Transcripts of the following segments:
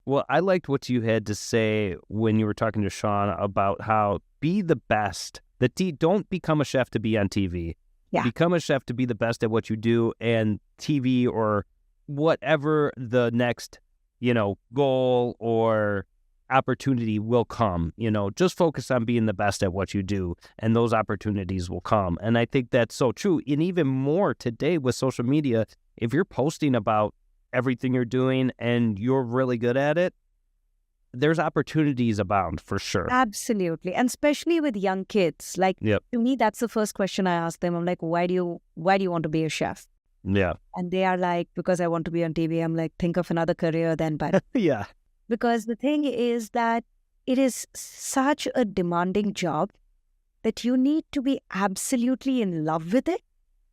Well, I liked what you had to say when you were talking to Sean about how be the best. Don't become a chef to be on TV. Yeah. Become a chef to be the best at what you do, and TV or whatever the next, goal or opportunity will come. Just focus on being the best at what you do, and those opportunities will come. And I think that's so true. And even more today with social media, if you're posting about everything you're doing and you're really good at it, there's opportunities abound for sure. Absolutely. And especially with young kids, to me, that's the first question I ask them. I'm like, why do you want to be a chef? Yeah. And they are like, because I want to be on TV. I'm like, think of another career then, but yeah. Because the thing is that it is such a demanding job that you need to be absolutely in love with it.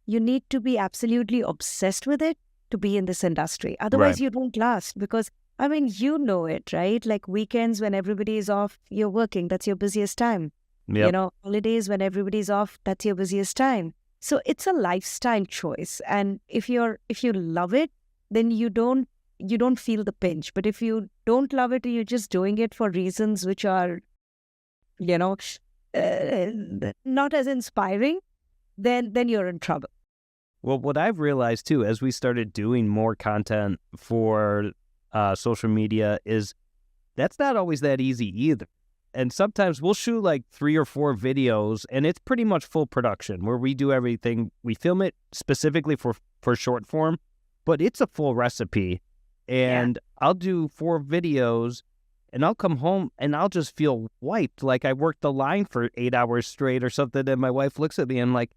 You need to be absolutely obsessed with it to be in this industry. Otherwise, you don't last because, you know it, right? Like weekends when everybody is off, you're working. That's your busiest time. Yep. Holidays when everybody's off, that's your busiest time. So it's a lifestyle choice. And if you love it, then you don't feel the pinch. But if you don't love it and you're just doing it for reasons which are, not as inspiring, then you're in trouble. Well, what I've realized too, as we started doing more content for social media, is that's not always that easy either. And sometimes we'll shoot like 3 or 4 videos, and it's pretty much full production where we do everything. We film it specifically for short form, but it's a full recipe. And I'll do 4 videos, and I'll come home and I'll just feel wiped, like I worked the line for 8 hours straight or something. And my wife looks at me and like,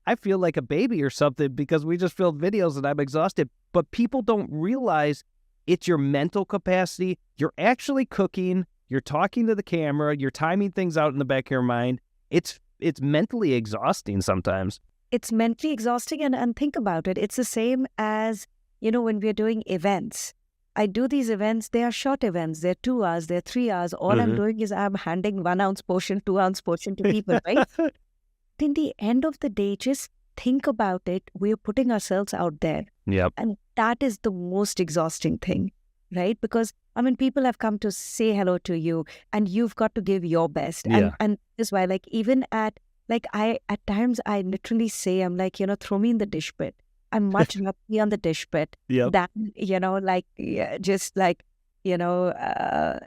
I feel like a baby or something because we just filmed videos and I'm exhausted. But people don't realize it's your mental capacity. You're actually cooking. You're talking to the camera. You're timing things out in the back of your mind. It's mentally exhausting sometimes. It's mentally exhausting. And think about it. It's the same as, when we're doing events. I do these events. They are short events. They're 2 hours. They're 3 hours. All I'm doing is I'm handing 1 ounce portion, 2 ounce portion to people, right? In the end of the day, just think about it. We're putting ourselves out there. Yep. And that is the most exhausting thing, right? Because, people have come to say hello to you and you've got to give your best. Yeah. And that's why, even at times I literally say, I'm like, throw me in the dish pit. I'm much happier on the dish pit Yep. than,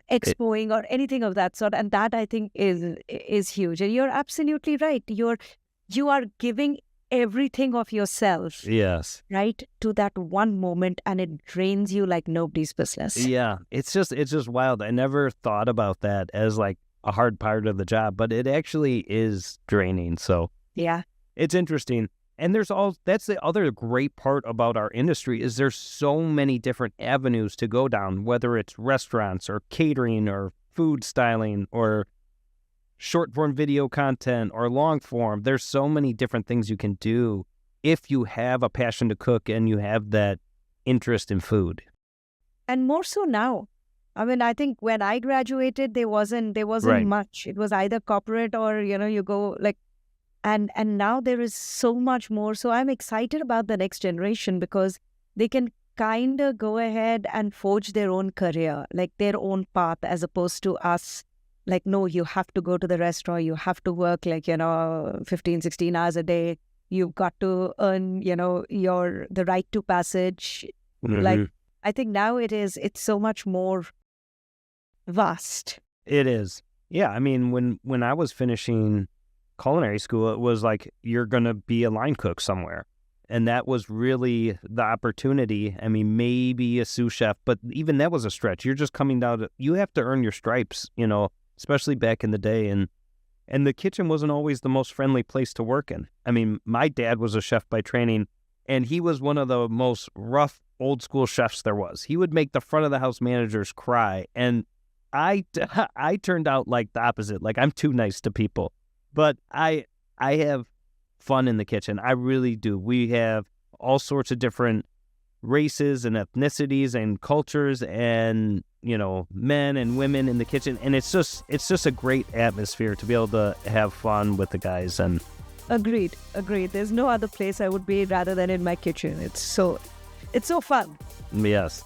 expoing or anything of that sort. And that I think is huge. And you're absolutely right. You are giving everything of yourself, yes, right, to that one moment, and it drains you like nobody's business. Yeah, it's just wild. I never thought about that as like a hard part of the job, but it actually is draining. So yeah, it's interesting. And that's the other great part about our industry is there's so many different avenues to go down, whether it's restaurants or catering or food styling or short form video content or long form. There's so many different things you can do if you have a passion to cook and you have that interest in food. And more so now. I think when I graduated, there wasn't Right. much. It was either corporate or, you go like, and now there is so much more. So I'm excited about the next generation because they can kind of go ahead and forge their own career, like their own path, as opposed to us. Like, no, you have to go to the restaurant. You have to work 15, 16 hours a day. You've got to earn, the right to passage. Mhm. Like, I think now it's so much more vast. It is. Yeah, when I was finishing culinary school, it was like, you're going to be a line cook somewhere. And that was really the opportunity. Maybe a sous chef, but even that was a stretch. You're just coming down you have to earn your stripes, especially back in the day. And the kitchen wasn't always the most friendly place to work in. My dad was a chef by training, and he was one of the most rough old school chefs there was. He would make the front of the house managers cry. And I turned out like the opposite. Like, I'm too nice to people. But I have fun in the kitchen. I really do. We have all sorts of different races and ethnicities and cultures and, men and women in the kitchen. And it's just a great atmosphere to be able to have fun with the guys. And Agreed. There's no other place I would be rather than in my kitchen. It's so fun. yes.